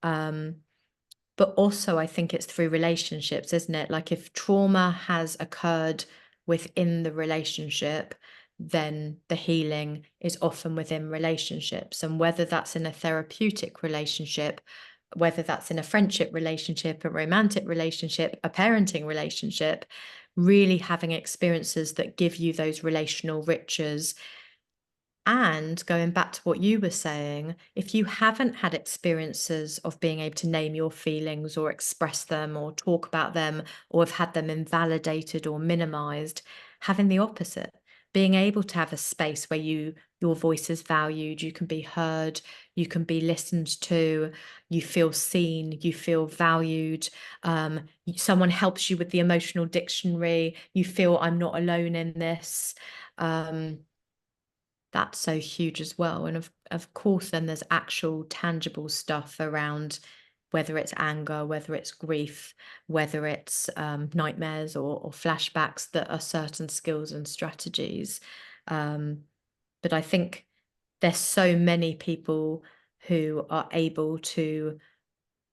But also, I think it's through relationships, isn't it? Like if trauma has occurred within the relationship, then the healing is often within relationships. And whether that's in a therapeutic relationship, whether that's in a friendship relationship, a romantic relationship, a parenting relationship, really having experiences that give you those relational riches. And going back to what you were saying, if you haven't had experiences of being able to name your feelings or express them or talk about them or have had them invalidated or minimized, having the opposite, being able to have a space where your voice is valued, you can be heard, you can be listened to, you feel seen, you feel valued, someone helps you with the emotional dictionary, you feel I'm not alone in this. That's so huge as well. And of course, then there's actual tangible stuff around, whether it's anger, whether it's grief, whether it's nightmares or flashbacks, that are certain skills and strategies. But I think there's so many people who are able to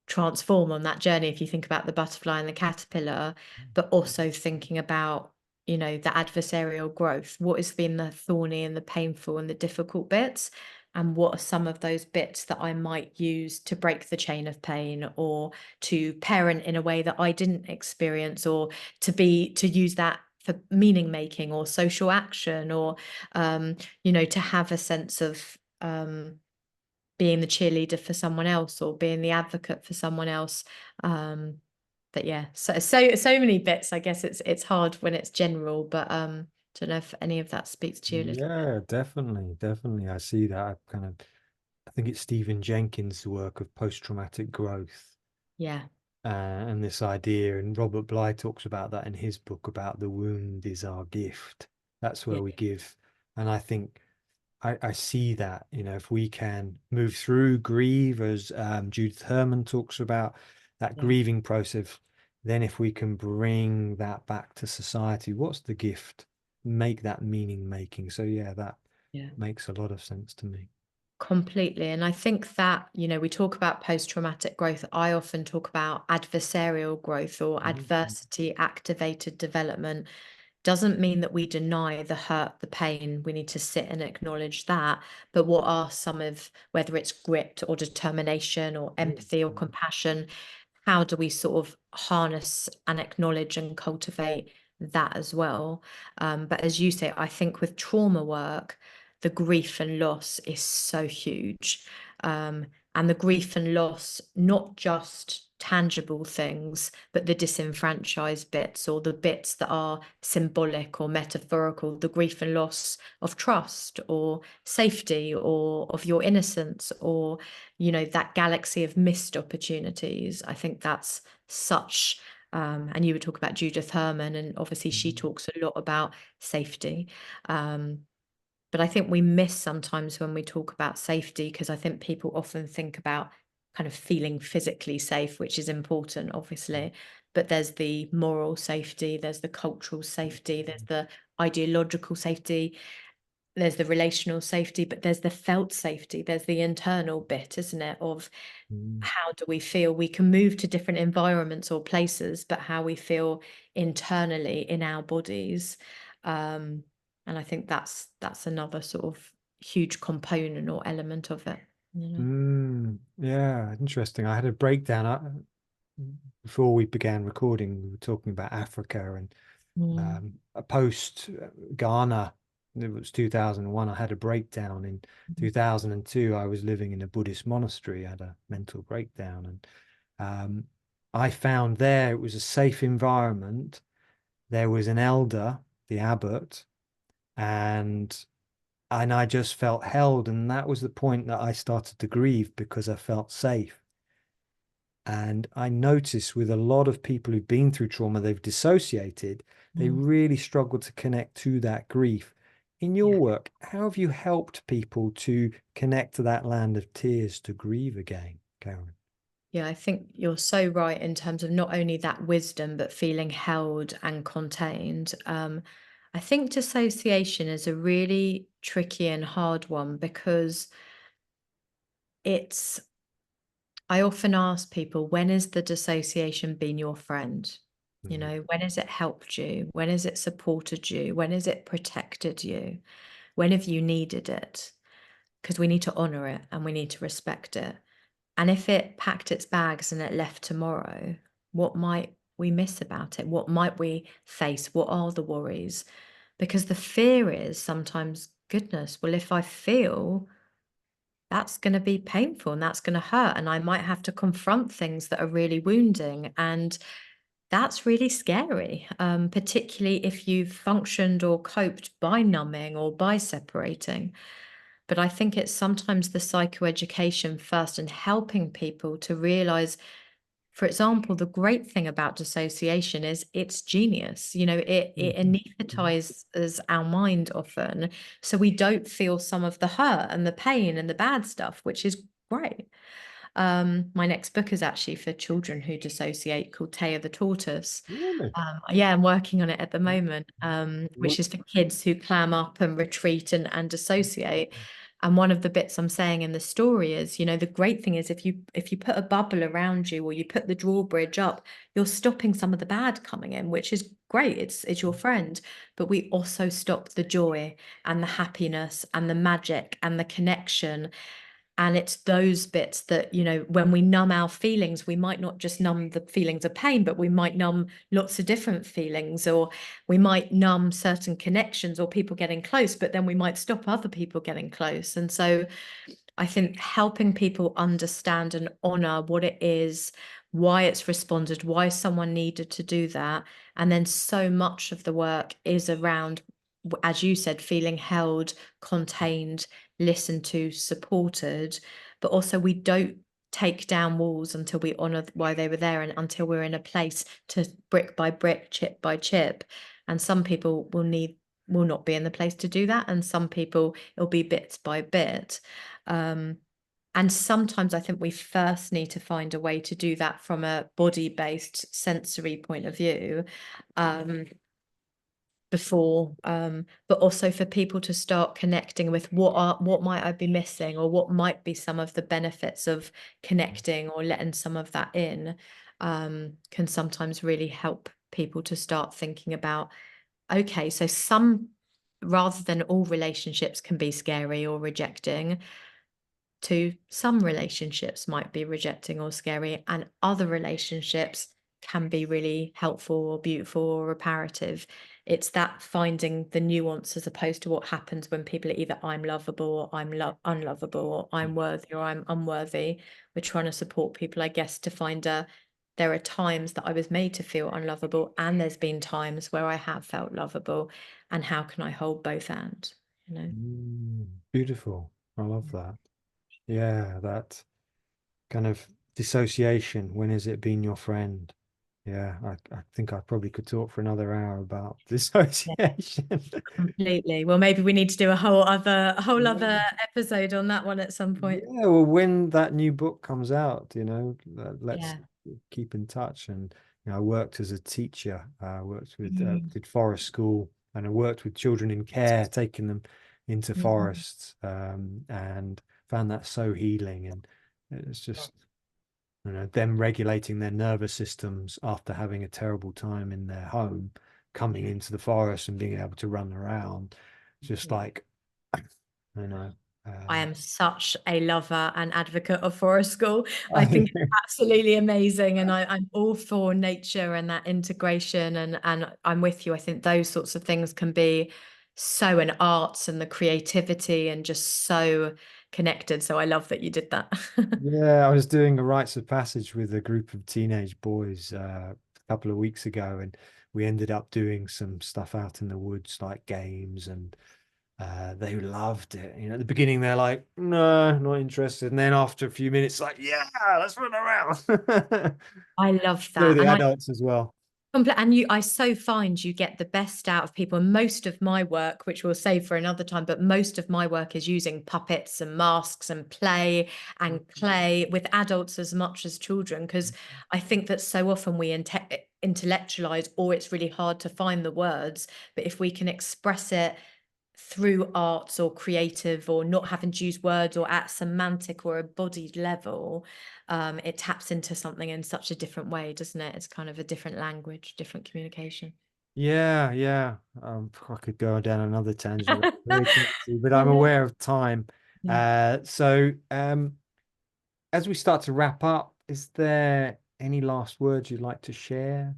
transform on that journey. If you think about the butterfly and the caterpillar, but also thinking about the adversarial growth, what has been the thorny and the painful and the difficult bits, and what are some of those bits that I might use to break the chain of pain, or to parent in a way that I didn't experience, or to use that for meaning making or social action, or to have a sense of being the cheerleader for someone else or being the advocate for someone else. But yeah, so many bits. I guess it's hard when it's general, but don't know if any of that speaks to you a little bit. Yeah, definitely. I see that. I think it's Stephen Jenkins' work of post-traumatic growth, Yeah, and this idea, and Robert Bly talks about that in his book about the wound is our gift. That's yeah, where we give. And I think I see that, if we can move through, grieve, as Judith Herman talks about, that yeah, grieving process, then if we can bring that back to society, what's the gift? Make that meaning making. So yeah, that yeah. makes a lot of sense to me. Completely. And I think that, we talk about post-traumatic growth. I often talk about adversarial growth or Mhm. adversity activated development. Doesn't mean that we deny the hurt, the pain. We need to sit and acknowledge that. But what are some of, whether it's grit or determination or empathy or compassion, how do we sort of harness and acknowledge and cultivate that as well? But as you say, I think with trauma work, the grief and loss is so huge. And the grief and loss, not just tangible things, but the disenfranchised bits, or the bits that are symbolic or metaphorical, the grief and loss of trust or safety or of your innocence, or, you know, that galaxy of missed opportunities. I think that's such, and you would talk about Judith Herman, and obviously she talks a lot about safety. But I think we miss sometimes when we talk about safety, because I think people often think about kind of feeling physically safe, which is important, obviously. But there's the moral safety, there's the cultural safety, there's the ideological safety, there's the relational safety, but there's the felt safety, there's the internal bit, isn't it, of how do we feel? We can move to different environments or places, but how we feel internally in our bodies. And I think that's another sort of huge component or element of it, you know. Yeah, interesting. I had a breakdown before we began recording. We were talking about Africa and a post Ghana. It was 2001. I had a breakdown in 2002. I was living in a Buddhist monastery. I had a mental breakdown, and I found there it was a safe environment. There was an elder, the abbot, and I just felt held, and that was the point that I started to grieve, because I felt safe. And I noticed with a lot of people who've been through trauma, they've dissociated, they really struggle to connect to that grief. In your Yeah. work, how have you helped people to connect to that land of tears, to grieve again, Karen? Yeah, I think you're so right in terms of not only that wisdom, but feeling held and contained. I think dissociation is a really tricky and hard one, because it's, I often ask people, when has the dissociation been your friend? You know, when has it helped you? When has it supported you? When has it protected you? When have you needed it? Because we need to honor it and we need to respect it. And if it packed its bags and it left tomorrow, what might we miss about it? What might we face? What are the worries? Because the fear is sometimes, goodness, well, if I feel, that's going to be painful and that's going to hurt, and I might have to confront things that are really wounding. And that's really scary, particularly if you've functioned or coped by numbing or by separating. But I think it's sometimes the psychoeducation first, and helping people to realize, for example, the great thing about dissociation is it's genius. You know, it anesthetizes our mind often, so we don't feel some of the hurt and the pain and the bad stuff, which is great. My next book is actually for children who dissociate, called Taya the Tortoise. Really? Yeah, I'm working on it at the moment, Well, which is for kids who clam up and retreat and dissociate. And one of the bits I'm saying in the story is, you know, the great thing is, if you put a bubble around you, or you put the drawbridge up, you're stopping some of the bad coming in, which is great. It's your friend. But we also stop the joy and the happiness and the magic and the connection. And it's those bits that, you know, when we numb our feelings, we might not just numb the feelings of pain, but we might numb lots of different feelings, or we might numb certain connections or people getting close, but then we might stop other people getting close. And so I think helping people understand and honor what it is, why it's responded, why someone needed to do that. And then so much of the work is around, as you said, feeling held, contained, listened to, supported. But also, we don't take down walls until we honor why they were there, and until we're in a place to, brick by brick, chip by chip. And some people will not be in the place to do that, and some people it'll be bit by bit. And sometimes I think we first need to find a way to do that from a body-based sensory point of view, before, but also for people to start connecting with what might I be missing, or what might be some of the benefits of connecting or letting some of that in, can sometimes really help people to start thinking about, okay, so rather than all relationships can be scary or rejecting, to some relationships might be rejecting or scary, and other relationships can be really helpful or beautiful or reparative. It's that finding the nuance as opposed to what happens when people are either I'm lovable or I'm unlovable or I'm worthy or I'm unworthy. We're trying to support people, I guess, to find there are times that I was made to feel unlovable, and there's been times where I have felt lovable, and how can I hold both ends, you know? Beautiful. I love that. Yeah, that kind of dissociation. When has it been your friend? Yeah, I think I probably could talk for another hour about dissociation. Completely. Well, maybe we need to do a whole other Yeah. episode on that one at some point. Yeah, well, when that new book comes out, let's Yeah. keep in touch. And I worked as a teacher. I worked with Mm. did forest school, and I worked with children in care, taking them into Mm. forests, and found that so healing. And it's just them regulating their nervous systems after having a terrible time in their home, coming Yeah. into the forest and being able to run around, just Yeah. like you know. I Um, am such a lover and advocate of forest school. I think it's absolutely amazing, and I'm all for nature and that integration. And I'm with you. I think those sorts of things can be so an arts and the creativity and just so connected. So I love that you did that. Yeah, I was doing a rites of passage with a group of teenage boys a couple of weeks ago, and we ended up doing some stuff out in the woods, like games, and they loved it. At the beginning they're like, "No, not interested," and then after a few minutes, like, "Yeah, let's run around." I love So that. the And I adults as well. And I so find you get the best out of people. And most of my work, which we'll save for another time, but most of my work is using puppets and masks and play with adults as much as children. Because I think that so often we intellectualize, or it's really hard to find the words. But if we can express it through arts or creative, or not having to use words, or at semantic or embodied level, it taps into something in such a different way, doesn't it? It's kind of a different language, different communication. Yeah, yeah. I could go down another tangent about creativity, but I'm Yeah. aware of time. Yeah. As we start to wrap up, is there any last words you'd like to share?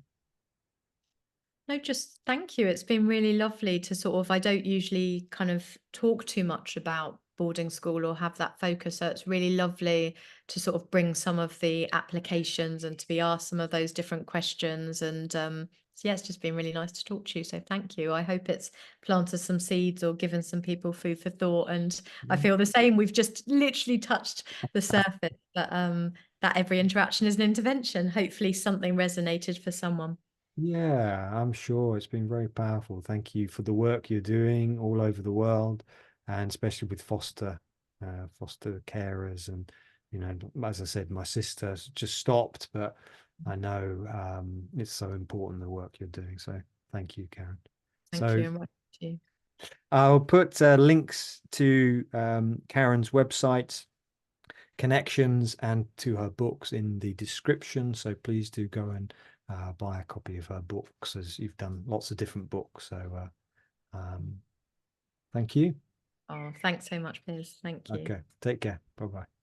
No, just thank you. It's been really lovely to sort of, I don't usually kind of talk too much about boarding school or have that focus. So it's really lovely to sort of bring some of the applications and to be asked some of those different questions. And so yeah, it's just been really nice to talk to you. So thank you. I hope it's planted some seeds or given some people food for thought. And I feel the same. We've just literally touched the surface, but that every interaction is an intervention. Hopefully something resonated for someone. Yeah, I'm sure it's been very powerful. Thank you for the work you're doing all over the world, and especially with foster carers. And as I said, my sister's just stopped, but I know it's so important the work you're doing. So thank you, Karen. Thank So you. And what you. I'll put links to Karen's website, connections, and to her books in the description. So please do go and buy a copy of her books, as you've done lots of different books. So thank you. Oh, thanks so much, Piers. Thank you. Okay, take care. Bye bye.